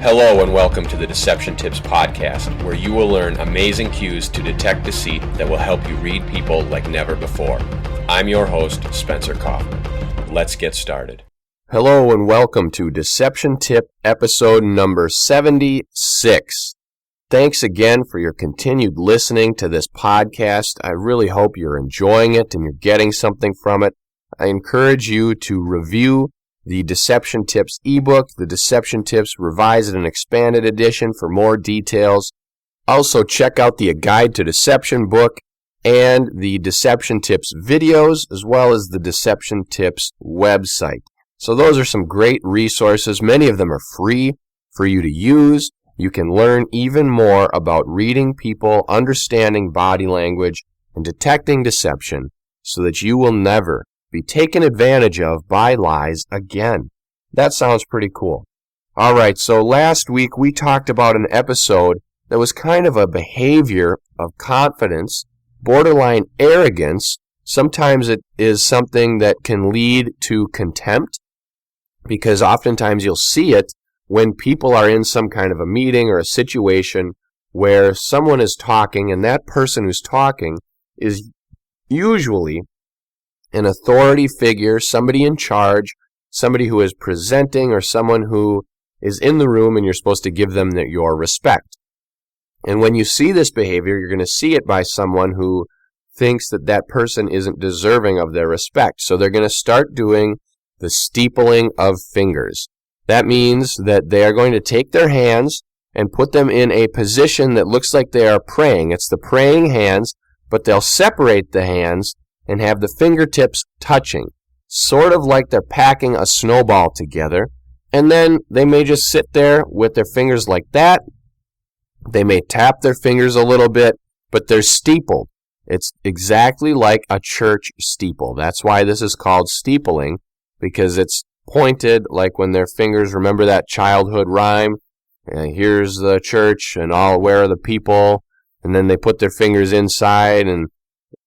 Hello and welcome to the Deception Tips podcast, where you will learn amazing cues to detect deceit that will help you read people like never before. I'm your host, Spencer Kaufman. Let's get started. Hello and welcome to Deception Tip episode number 76. Thanks again for your continued listening to this podcast. I really hope you're enjoying it and you're getting something from it. I encourage you to review the Deception Tips ebook, the Deception Tips Revised and Expanded Edition for more details. Also, check out the A Guide to Deception book and the Deception Tips videos, as well as the Deception Tips website. So those are some great resources. Many of them are free for you to use. You can learn even more about reading people, understanding body language, and detecting deception so that you will never be taken advantage of by lies again. That sounds pretty cool. All right, so last week we talked about an episode that was kind of a behavior of confidence, borderline arrogance. Sometimes it is something that can lead to contempt, because oftentimes you'll see it when people are in some kind of a meeting or a situation where someone is talking, and that person who's talking is usually an authority figure, somebody in charge, somebody who is presenting, or someone who is in the room and you're supposed to give them your respect. And when you see this behavior, you're going to see it by someone who thinks that that person isn't deserving of their respect. So they're going to start doing the steepling of fingers. That means that they are going to take their hands and put them in a position that looks like they are praying. It's the praying hands, but they'll separate the hands and have the fingertips touching, sort of like they're packing a snowball together. And then they may just sit there with their fingers like that. They may tap their fingers a little bit, but they're steepled. It's exactly like a church steeple. That's why this is called steepling, because it's pointed like when their fingers, remember that childhood rhyme? Here's the church and where are the people? And then they put their fingers inside and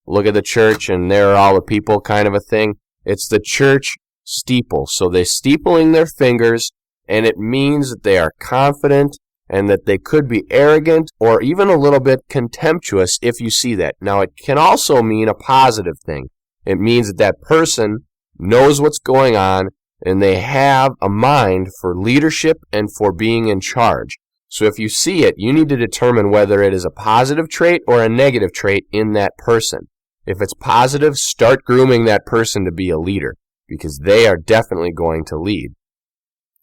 look at the church, and there are all the people, kind of a thing. It's the church steeple. So they're steepling their fingers, and it means that they are confident and that they could be arrogant or even a little bit contemptuous if you see that. Now, it can also mean a positive thing. It means that that person knows what's going on, and they have a mind for leadership and for being in charge. So if you see it, you need to determine whether it is a positive trait or a negative trait in that person. If it's positive, start grooming that person to be a leader, because they are definitely going to lead.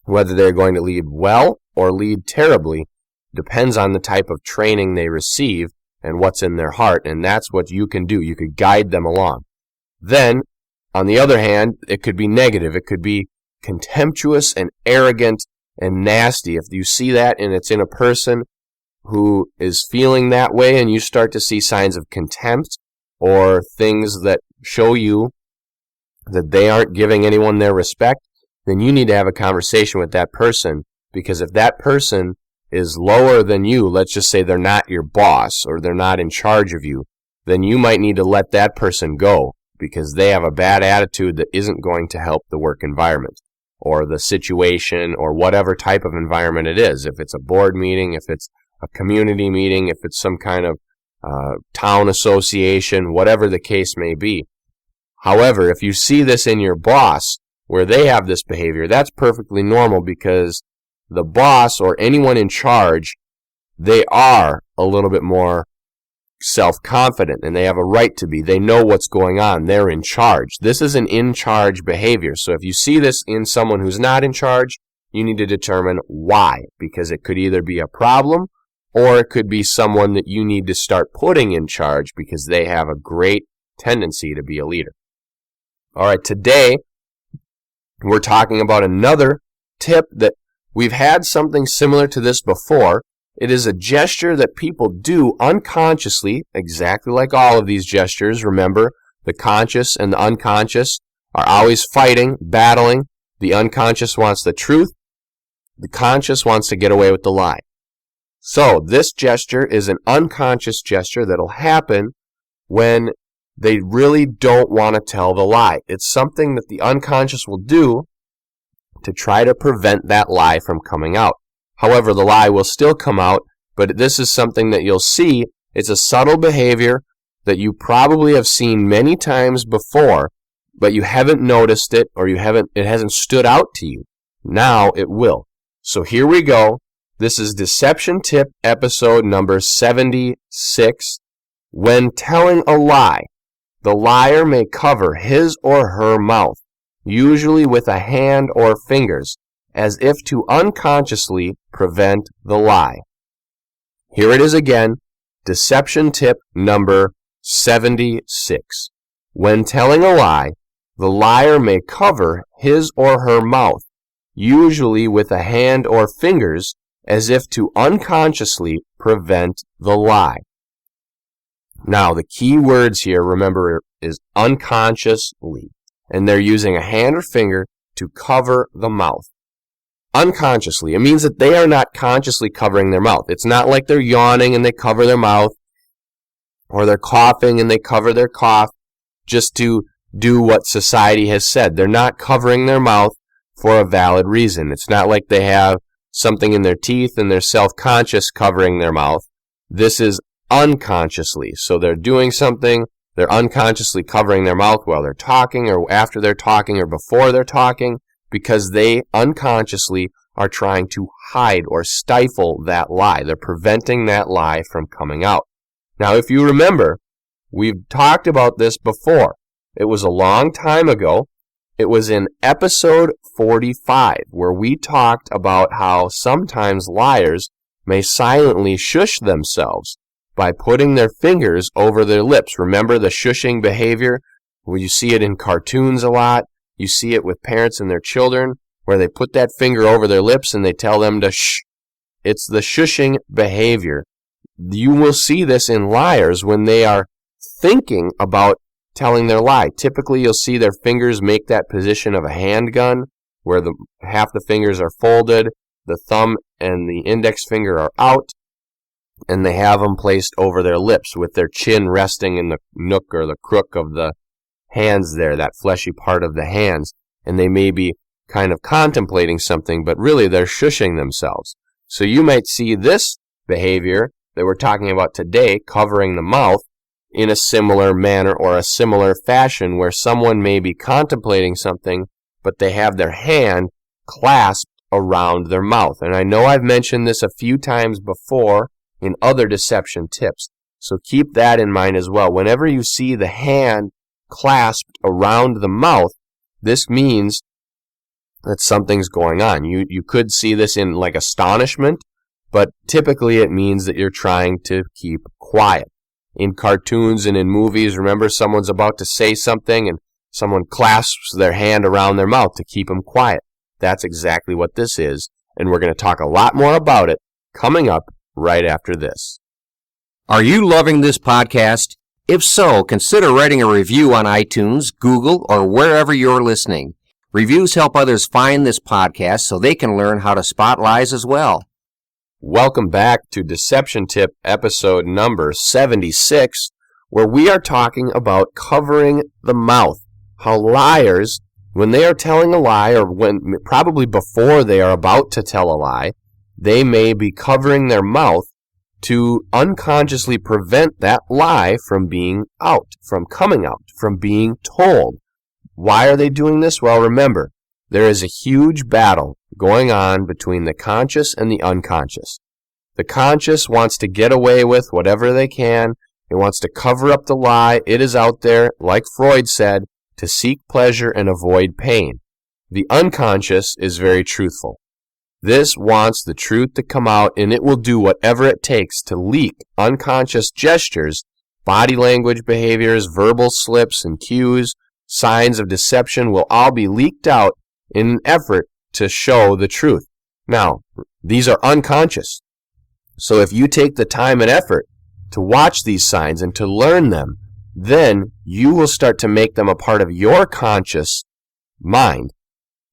Whether they're going to lead well or lead terribly depends on the type of training they receive and what's in their heart, and that's what you can do. You could guide them along. Then, on the other hand, it could be negative. It could be contemptuous and arrogant and nasty. If you see that and it's in a person who is feeling that way, and you start to see signs of contempt or things that show you that they aren't giving anyone their respect, then you need to have a conversation with that person. Because if that person is lower than you, let's just say they're not your boss or they're not in charge of you, then you might need to let that person go, because they have a bad attitude that isn't going to help the work environment or the situation or whatever type of environment it is. If it's a board meeting, if it's a community meeting, if it's some kind of town association, whatever the case may be. However, if you see this in your boss, where they have this behavior, that's perfectly normal, because the boss or anyone in charge, they are a little bit more self-confident, and they have a right to be. They know what's going on. They're in charge. This is an in-charge behavior. So if you see this in someone who's not in charge, you need to determine why, because it could either be a problem or it could be someone that you need to start putting in charge because they have a great tendency to be a leader. All right, today we're talking about another tip that we've had something similar to this before. It is a gesture that people do unconsciously, exactly like all of these gestures. Remember, the conscious and the unconscious are always fighting, battling. The unconscious wants the truth. The conscious wants to get away with the lie. So this gesture is an unconscious gesture that'll happen when they really don't want to tell the lie. It's something that the unconscious will do to try to prevent that lie from coming out. However, the lie will still come out, but this is something that you'll see. It's a subtle behavior that you probably have seen many times before, but you haven't noticed it, or it hasn't stood out to you. Now it will. So here we go. This is Deception Tip episode number 76. When telling a lie, the liar may cover his or her mouth, usually with a hand or fingers, as if to unconsciously prevent the lie. Here it is again, Deception Tip number 76. When telling a lie, the liar may cover his or her mouth, usually with a hand or fingers, as if to unconsciously prevent the lie. Now, the key words here, remember, is unconsciously, and they're using a hand or finger to cover the mouth. Unconsciously. It means that they are not consciously covering their mouth. It's not like they're yawning and they cover their mouth, or they're coughing and they cover their cough just to do what society has said. They're not covering their mouth for a valid reason. It's not like they have something in their teeth and they're self-conscious covering their mouth. This is unconsciously. So they're doing something, they're unconsciously covering their mouth while they're talking, or after they're talking, or before they're talking, because they unconsciously are trying to hide or stifle that lie. They're preventing that lie from coming out. Now, if you remember, we've talked about this before. It was a long time ago. It was in episode 45, where we talked about how sometimes liars may silently shush themselves by putting their fingers over their lips. Remember the shushing behavior? Well, you see it in cartoons a lot. You see it with parents and their children, where they put that finger over their lips and they tell them to shh. It's the shushing behavior. You will see this in liars when they are thinking about telling their lie. Typically, you'll see their fingers make that position of a handgun, where half the fingers are folded, the thumb and the index finger are out, and they have them placed over their lips with their chin resting in the nook or the crook of the hands there, that fleshy part of the hands. And they may be kind of contemplating something, but really they're shushing themselves. So you might see this behavior that we're talking about today, covering the mouth, in a similar manner or a similar fashion, where someone may be contemplating something, but they have their hand clasped around their mouth. And I know I've mentioned this a few times before in other deception tips, so keep that in mind as well. Whenever you see the hand clasped around the mouth, this means that something's going on. You could see this in like astonishment, but typically it means that you're trying to keep quiet. In cartoons and in movies, remember, someone's about to say something and someone clasps their hand around their mouth to keep them quiet. That's exactly what this is, and we're going to talk a lot more about it coming up right after this. Are you loving this podcast? If so, consider writing a review on iTunes, Google, or wherever you're listening. Reviews help others find this podcast so they can learn how to spot lies as well. Welcome back to Deception Tip episode number 76, where we are talking about covering the mouth. How liars, when they are telling a lie, or probably before they are about to tell a lie, they may be covering their mouth to unconsciously prevent that lie from being out, from coming out, from being told. Why are they doing this? Well, remember, there is a huge battle going on between the conscious and the unconscious. The conscious wants to get away with whatever they can. It wants to cover up the lie. It is out there, like Freud said, to seek pleasure and avoid pain. The unconscious is very truthful. This wants the truth to come out, and it will do whatever it takes to leak unconscious gestures, body language behaviors, verbal slips and cues, signs of deception will all be leaked out in an effort to show the truth. Now, these are unconscious. So if you take the time and effort to watch these signs and to learn them, then you will start to make them a part of your conscious mind.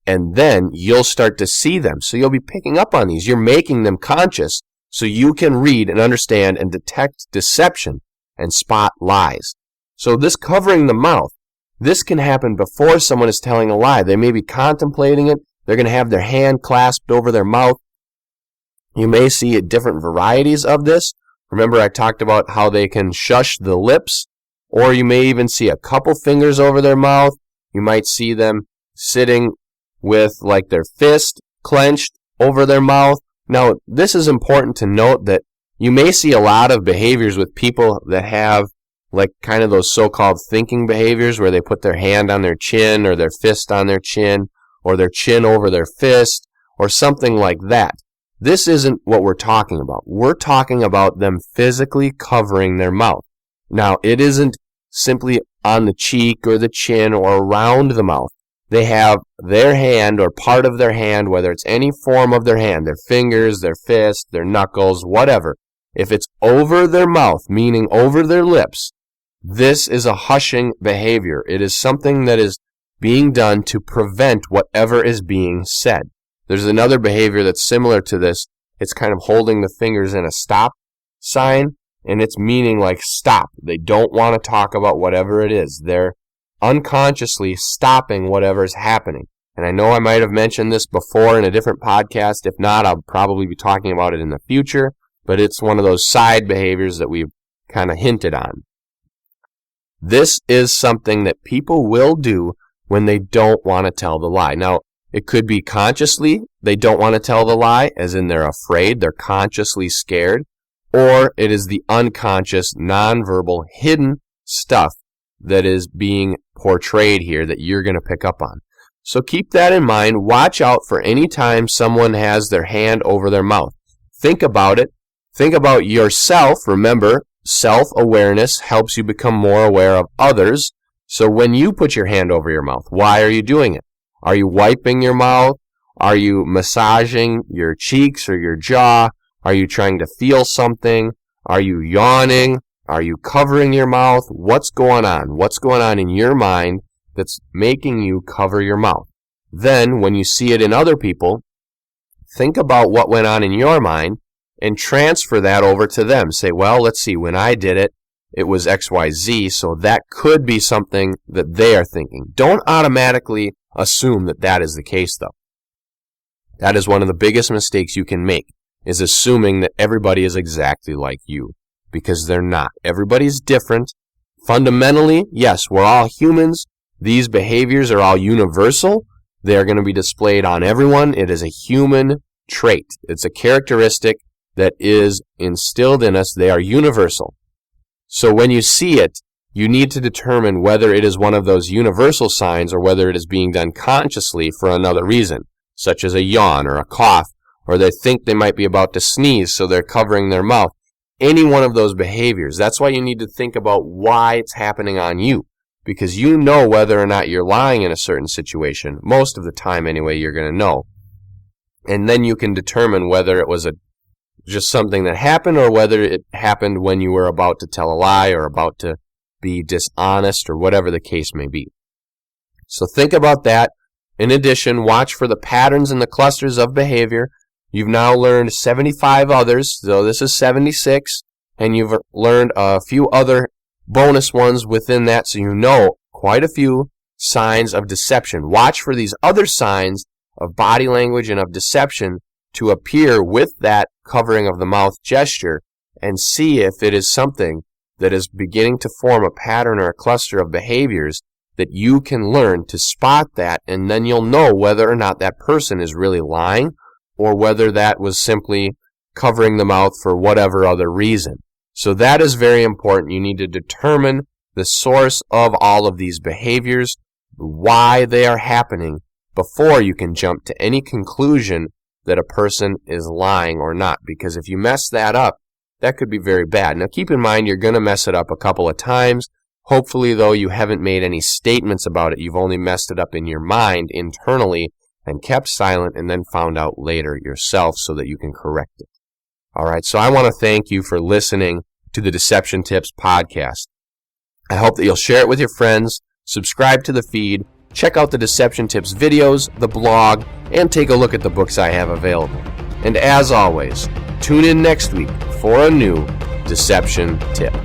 And then you'll start to see them. So you'll be picking up on these. You're making them conscious so you can read and understand and detect deception and spot lies. So this covering the mouth, this can happen before someone is telling a lie. They may be contemplating it. They're going to have their hand clasped over their mouth. You may see different varieties of this. Remember, I talked about how they can shush the lips, or you may even see a couple fingers over their mouth. You might see them sitting with like their fist clenched over their mouth. Now, this is important to note that you may see a lot of behaviors with people that have like kind of those so-called thinking behaviors where they put their hand on their chin or their fist on their chin or their chin over their fist or something like that. This isn't what we're talking about. We're talking about them physically covering their mouth. Now, it isn't simply on the cheek or the chin or around the mouth. They have their hand or part of their hand, whether it's any form of their hand, their fingers, their fist, their knuckles, whatever. If it's over their mouth, meaning over their lips, this is a hushing behavior. It is something that is being done to prevent whatever is being said. There's another behavior that's similar to this. It's kind of holding the fingers in a stop sign, and it's meaning like stop. They don't want to talk about whatever it is. They're unconsciously stopping whatever is happening. And I know I might have mentioned this before in a different podcast. If not, I'll probably be talking about it in the future. But it's one of those side behaviors that we've kind of hinted on. This is something that people will do when they don't want to tell the lie. Now, it could be consciously they don't want to tell the lie, as in they're afraid, they're consciously scared, or it is the unconscious, nonverbal, hidden stuff that is being portrayed here that you're going to pick up on. So keep that in mind. Watch out for any time someone has their hand over their mouth. Think about it. Think about yourself. Remember, self-awareness helps you become more aware of others. So when you put your hand over your mouth, why are you doing it? Are you wiping your mouth? Are you massaging your cheeks or your jaw? Are you trying to feel something? Are you yawning? Are you covering your mouth? What's going on? What's going on in your mind that's making you cover your mouth? Then, when you see it in other people, think about what went on in your mind and transfer that over to them. Say, well, let's see, when I did it, it was XYZ, so that could be something that they are thinking. Don't automatically assume that that is the case, though. That is one of the biggest mistakes you can make, is assuming that everybody is exactly like you, because they're not. Everybody's different. Fundamentally, yes, we're all humans. These behaviors are all universal. They are going to be displayed on everyone. It is a human trait. It's a characteristic that is instilled in us. They are universal. So when you see it, you need to determine whether it is one of those universal signs or whether it is being done consciously for another reason, such as a yawn or a cough, or they think they might be about to sneeze, so they're covering their mouth. Any one of those behaviors. That's why you need to think about why it's happening on you, because you know whether or not you're lying in a certain situation. Most of the time, anyway, you're going to know. And then you can determine whether it was just something that happened or whether it happened when you were about to tell a lie or about to be dishonest or whatever the case may be. So think about that. In addition, watch for the patterns and the clusters of behavior. You've now learned 75 others, so this is 76, and you've learned a few other bonus ones within that, so you know quite a few signs of deception. Watch for these other signs of body language and of deception to appear with that covering of the mouth gesture and see if it is something that is beginning to form a pattern or a cluster of behaviors that you can learn to spot that, and then you'll know whether or not that person is really lying or whether that was simply covering the mouth for whatever other reason. So that is very important. You need to determine the source of all of these behaviors, why they are happening, before you can jump to any conclusion that a person is lying or not. Because if you mess that up, that could be very bad. Now keep in mind, you're going to mess it up a couple of times. Hopefully, though, you haven't made any statements about it. You've only messed it up in your mind internally and kept silent and then found out later yourself so that you can correct it. All right, so I want to thank you for listening to the Deception Tips podcast. I hope that you'll share it with your friends, subscribe to the feed, check out the Deception Tips videos, the blog, and take a look at the books I have available. And as always, tune in next week for a new Deception Tip.